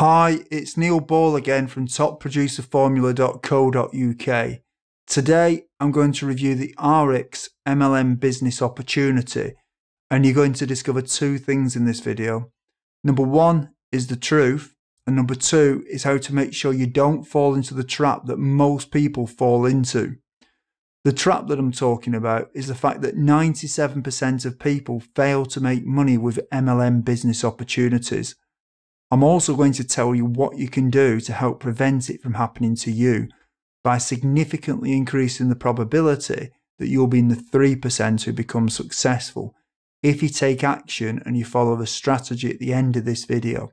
Hi, it's Neil Ball again from topproducerformula.co.uk. Today I'm going to review the ARIIX MLM business opportunity, and you're going to discover two things in this video. Number one is the truth, and number two is how to make sure you don't fall into the trap that most people fall into. The trap that I'm talking about is the fact that 97% of people fail to make money with MLM business opportunities. I'm also going to tell you what you can do to help prevent it from happening to you by significantly increasing the probability that you'll be in the 3% who become successful if you take action and you follow the strategy at the end of this video.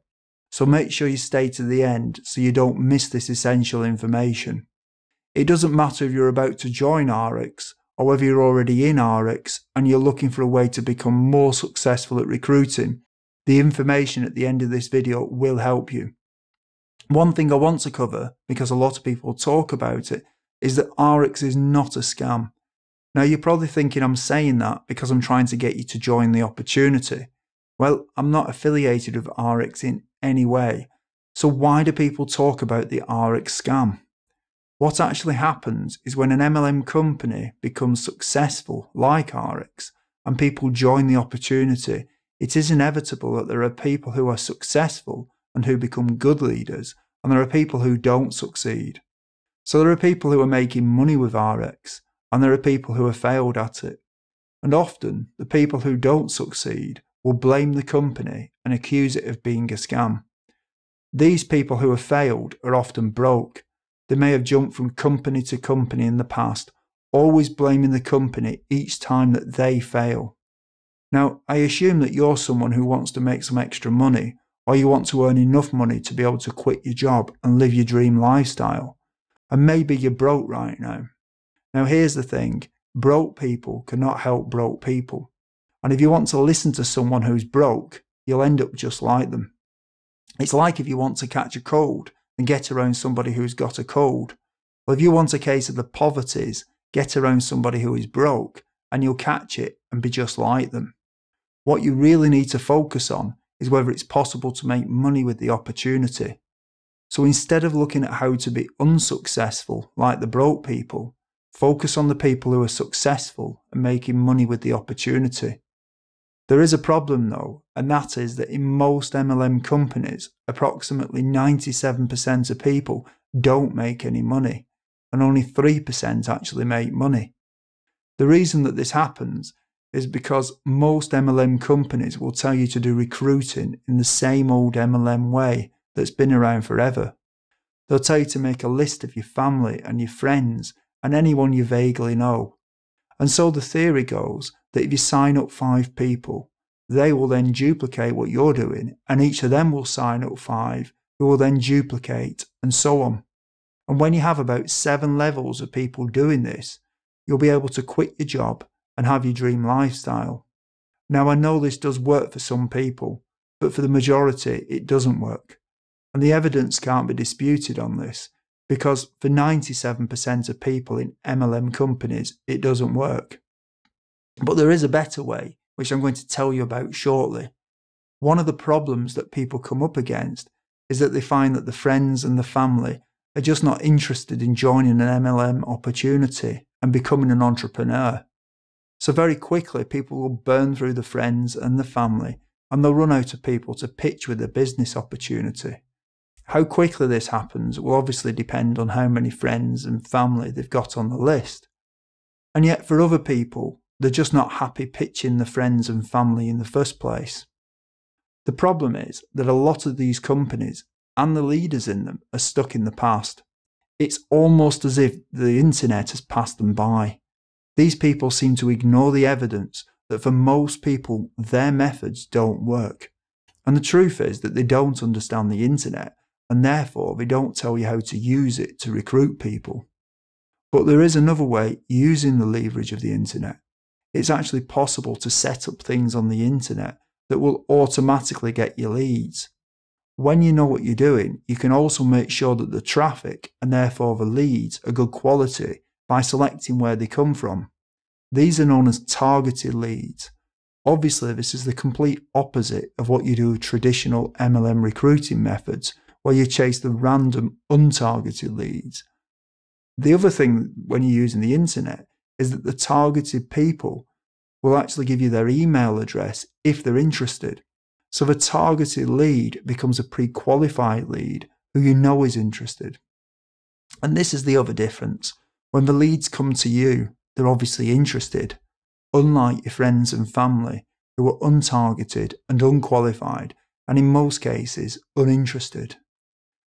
So make sure you stay to the end so you don't miss this essential information. It doesn't matter if you're about to join ARIIX or whether you're already in ARIIX and you're looking for a way to become more successful at recruiting. The information at the end of this video will help you. One thing I want to cover, because a lot of people talk about it, is that ARIIX is not a scam. Now you're probably thinking I'm saying that because I'm trying to get you to join the opportunity. Well, I'm not affiliated with ARIIX in any way. So why do people talk about the ARIIX scam? What actually happens is when an MLM company becomes successful, like ARIIX, and people join the opportunity, it is inevitable that there are people who are successful and who become good leaders, and there are people who don't succeed. So there are people who are making money with ARIIX, and there are people who have failed at it. And often, the people who don't succeed will blame the company and accuse it of being a scam. These people who have failed are often broke. They may have jumped from company to company in the past, always blaming the company each time that they fail. Now, I assume that you're someone who wants to make some extra money, or you want to earn enough money to be able to quit your job and live your dream lifestyle. And maybe you're broke right now. Now, here's the thing. Broke people cannot help broke people. And if you want to listen to someone who's broke, you'll end up just like them. It's like if you want to catch a cold and get around somebody who's got a cold. Well, if you want a case of the poverties, get around somebody who is broke, and you'll catch it and be just like them. What you really need to focus on is whether it's possible to make money with the opportunity. So instead of looking at how to be unsuccessful like the broke people, focus on the people who are successful and making money with the opportunity. There is a problem though, and that is that in most MLM companies, approximately 97% of people don't make any money, and only 3% actually make money. The reason that this happens is because most MLM companies will tell you to do recruiting in the same old MLM way that's been around forever. They'll tell you to make a list of your family and your friends and anyone you vaguely know. And so the theory goes that if you sign up 5 people, they will then duplicate what you're doing, and each of them will sign up 5 who will then duplicate, and so on. And when you have about 7 levels of people doing this, you'll be able to quit your job and have your dream lifestyle. Now I know this does work for some people, but for the majority it doesn't work. And the evidence can't be disputed on this, because for 97% of people in MLM companies it doesn't work. But there is a better way, which I'm going to tell you about shortly. One of the problems that people come up against is that they find that the friends and the family are just not interested in joining an MLM opportunity and becoming an entrepreneur. So very quickly people will burn through the friends and the family, and they'll run out of people to pitch with a business opportunity. How quickly this happens will obviously depend on how many friends and family they've got on the list. And yet for other people, they're just not happy pitching the friends and family in the first place. The problem is that a lot of these companies and the leaders in them are stuck in the past. It's almost as if the internet has passed them by. These people seem to ignore the evidence that for most people, their methods don't work. And the truth is that they don't understand the internet, and therefore they don't tell you how to use it to recruit people. But there is another way using the leverage of the internet. It's actually possible to set up things on the internet that will automatically get you leads. When you know what you're doing, you can also make sure that the traffic, and therefore the leads, are good quality by selecting where they come from. These are known as targeted leads. Obviously, this is the complete opposite of what you do with traditional MLM recruiting methods, while you chase the random untargeted leads. The other thing when you're using the internet is that the targeted people will actually give you their email address if they're interested. So the targeted lead becomes a pre-qualified lead who you know is interested. And this is the other difference. When the leads come to you, they're obviously interested, unlike your friends and family who are untargeted and unqualified, and in most cases, uninterested.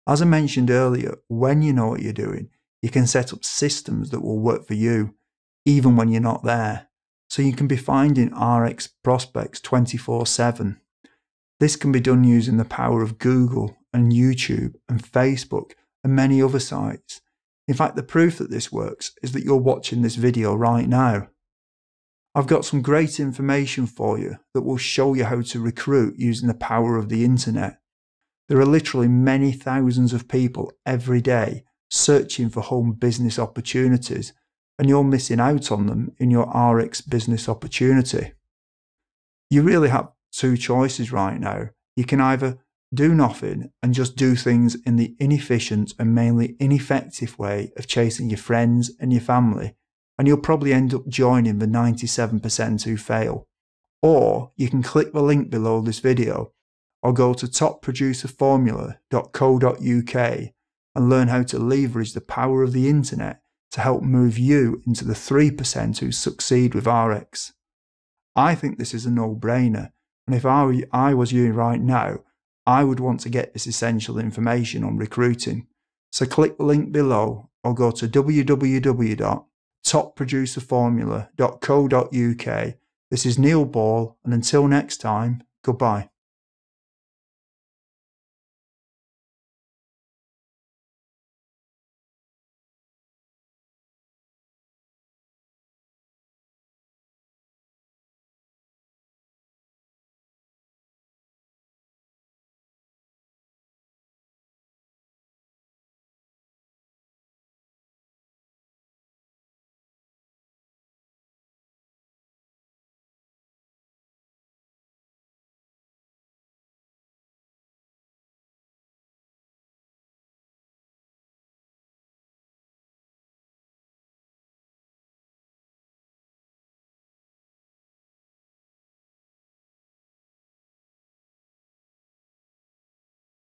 As I mentioned earlier, when you know what you're doing, you can set up systems that will work for you, even when you're not there. So you can be finding ARIIX prospects 24/7. This can be done using the power of Google and YouTube and Facebook and many other sites. In fact, the proof that this works is that you're watching this video right now. I've got some great information for you that will show you how to recruit using the power of the internet. There are literally many thousands of people every day searching for home business opportunities, and you're missing out on them in your ARIIX business opportunity. You really have two choices right now. You can either do nothing and just do things in the inefficient and mainly ineffective way of chasing your friends and your family, and you'll probably end up joining the 97% who fail. Or you can click the link below this video or go to topproducerformula.co.uk and learn how to leverage the power of the internet to help move you into the 3% who succeed with ARIIX. I think this is a no-brainer, and if I was you right now, I would want to get this essential information on recruiting. So click the link below or go to www.topproducerformula.co.uk. This is Neil Ball, and until next time, goodbye.